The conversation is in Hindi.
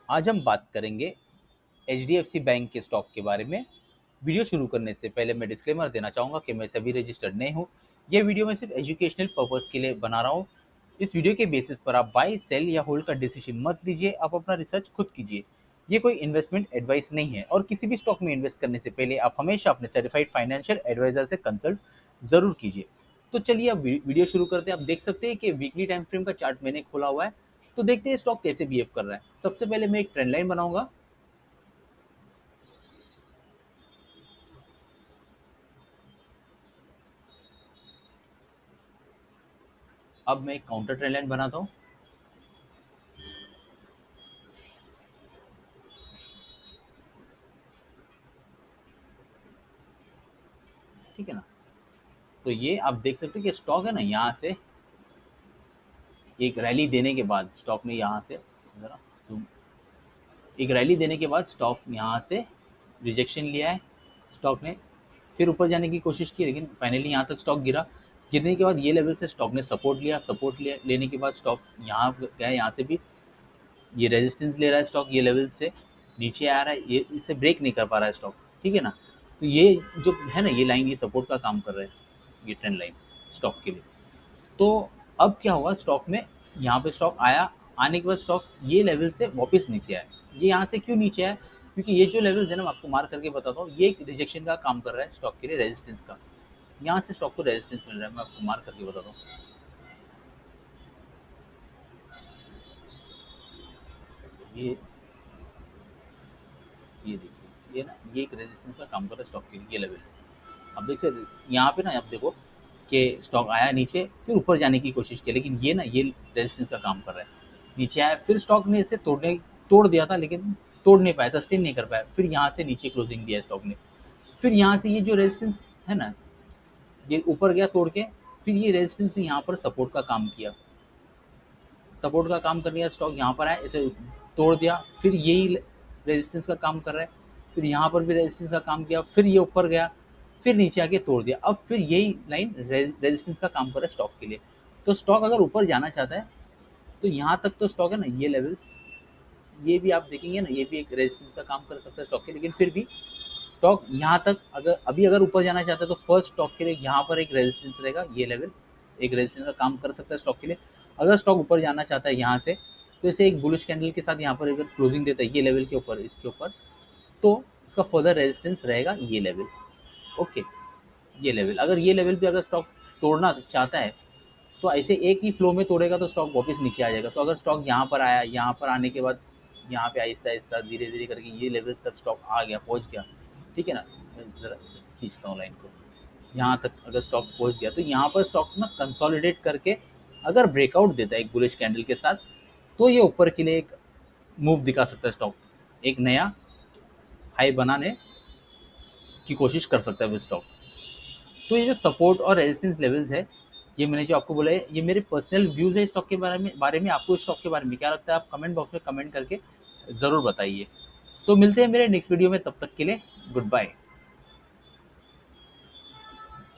आज हम बात करेंगे एचडीएफसी बैंक के स्टॉक के बारे में। वीडियो शुरू करने से पहले मैं डिस्क्लेमर देना चाहूँगा कि मैं सभी रजिस्टर्ड नहीं हूँ। यह वीडियो मैं सिर्फ एजुकेशनल पर्पस के लिए बना रहा हूँ। इस वीडियो के बेसिस पर आप बाय सेल या होल्ड का डिसीजन मत लीजिए, आप अपना रिसर्च खुद कीजिए। ये कोई इन्वेस्टमेंट एडवाइस नहीं है और किसी भी स्टॉक में इन्वेस्ट करने से पहले आप हमेशा अपने सर्टिफाइड फाइनेंशियल एडवाइजर से कंसल्ट जरूर कीजिए। तो चलिए अब वीडियो शुरू करते हैं। आप देख सकते हैं कि वीकली टाइम फ्रेम का चार्ट मैंने खोला हुआ है। तो देखते हैं स्टॉक कैसे बिहेव कर रहा है। सबसे पहले मैं एक ट्रेंड लाइन बनाऊंगा। अब मैं एक काउंटर ट्रेंड लाइन बनाता हूँ। ठीक है ना। तो ये आप देख सकते हैं कि स्टॉक है ना, यहाँ से एक रैली देने के बाद स्टॉक ने यहाँ से जरा zoom- एक रैली देने के बाद स्टॉक यहाँ से रिजेक्शन लिया है। स्टॉक ने फिर ऊपर जाने की कोशिश की, लेकिन फाइनली यहाँ तक स्टॉक गिरा। गिरने के बाद ये लेवल से स्टॉक ने सपोर्ट लिया। लेने के बाद स्टॉक यहाँ गया, यहाँ से भी ये रेजिस्टेंस ले रहा है स्टॉक, ये लेवल से नीचे आ रहा है, ये इसे ब्रेक नहीं कर पा रहा है स्टॉक। ठीक है ना। तो ये जो है ना, ये लाइन ये सपोर्ट का काम कर रहा है, ये ट्रेंड लाइन स्टॉक के लिए। तो अब क्या हुआ स्टॉक में, यहाँ पे स्टॉक आया, आने के बाद स्टॉक ये लेवल से वापस नीचे आया। ये यहाँ से क्यों नीचे आया? क्योंकि ये जो लेवल्स है ना, मैं आपको मार्क करके बताता हूँ, ये एक रिजेक्शन का काम कर रहा है स्टॉक के लिए, रेजिस्टेंस का। यहाँ से स्टॉक को रेजिस्टेंस मिल रहा है, मैं आपको मार्क करके बताता हूँ। ये ये देखिए, ये ना ये एक रेजिस्टेंस का काम कर रहा है स्टॉक के लिए, ये लेवल। अब देख सकते यहाँ पे ना, आप देखो कि स्टॉक आया नीचे, फिर ऊपर जाने की कोशिश की, लेकिन ये ना ये रेजिस्टेंस का काम कर रहा है। नीचे आया, फिर स्टॉक ने इसे तोड़ दिया था, लेकिन तोड़ नहीं पाया, सस्टेन नहीं कर पाया। फिर यहाँ से नीचे क्लोजिंग दिया स्टॉक ने। फिर यहाँ से ये जो रेजिस्टेंस है ना, ये ऊपर गया तोड़ के। फिर ये रेजिस्टेंस ने यहाँ पर सपोर्ट का काम किया, सपोर्ट का काम कर लिया। स्टॉक यहाँ पर आया, इसे तोड़ दिया, फिर यही रेजिस्टेंस का काम कर रहा है। फिर यहाँ पर भी रेजिस्टेंस का काम किया, फिर ये ऊपर गया, फिर नीचे आके तोड़ दिया। अब फिर यही लाइन रेजिस्टेंस का काम कर रहा है स्टॉक के लिए। तो स्टॉक अगर ऊपर जाना चाहता है तो यहाँ तक तो स्टॉक है ना, ये लेवल्स, ये भी आप देखेंगे ना, ये भी एक रेजिस्टेंस का काम कर सकता है स्टॉक के। लेकिन फिर भी स्टॉक यहाँ तक अगर ऊपर जाना चाहता है तो फर्स्ट स्टॉक के लिए यहाँ पर एक रेजिस्टेंस रहेगा, ये लेवल एक रेजिस्टेंस का काम कर सकता है स्टॉक के लिए। अगर स्टॉक ऊपर जाना चाहता है यहाँ से, तो इसे एक बुलिश कैंडल के साथ यहाँ पर अगर क्लोजिंग देता है ये लेवल के ऊपर, इसके ऊपर, तो इसका फर्दर रेजिस्टेंस रहेगा ये लेवल। ओके, ये लेवल, अगर ये लेवल भी अगर स्टॉक तोड़ना चाहता है तो ऐसे एक ही फ्लो में तोड़ेगा तो स्टॉक वापस नीचे आ जाएगा। तो अगर स्टॉक यहाँ पर आया, यहाँ पर आने के बाद यहाँ पे आहिस्ता आहिस्ता धीरे धीरे करके ये लेवल्स तक स्टॉक आ गया, पहुँच गया। ठीक है ना, मैं जरा खींचता हूँ लाइन को। यहाँ तक अगर स्टॉक पहुँच गया तो यहाँ पर स्टॉक ना कंसोलिडेट करके अगर ब्रेकआउट देता है एक बुलिश कैंडल के साथ, तो ये ऊपर के लिए एक मूव दिखा सकता है स्टॉक, एक नया हाई बनाने की कोशिश कर सकता है वो स्टॉक। तो ये जो सपोर्ट और रेजिस्टेंस लेवल्स है, ये मैंने जो आपको बोला है, ये मेरे पर्सनल व्यूज़ है स्टॉक के बारे में। आपको स्टॉक के बारे में क्या लगता है, आप कमेंट बॉक्स में कमेंट करके ज़रूर बताइए। तो मिलते हैं मेरे नेक्स्ट वीडियो में, तब तक के लिए गुड बाय।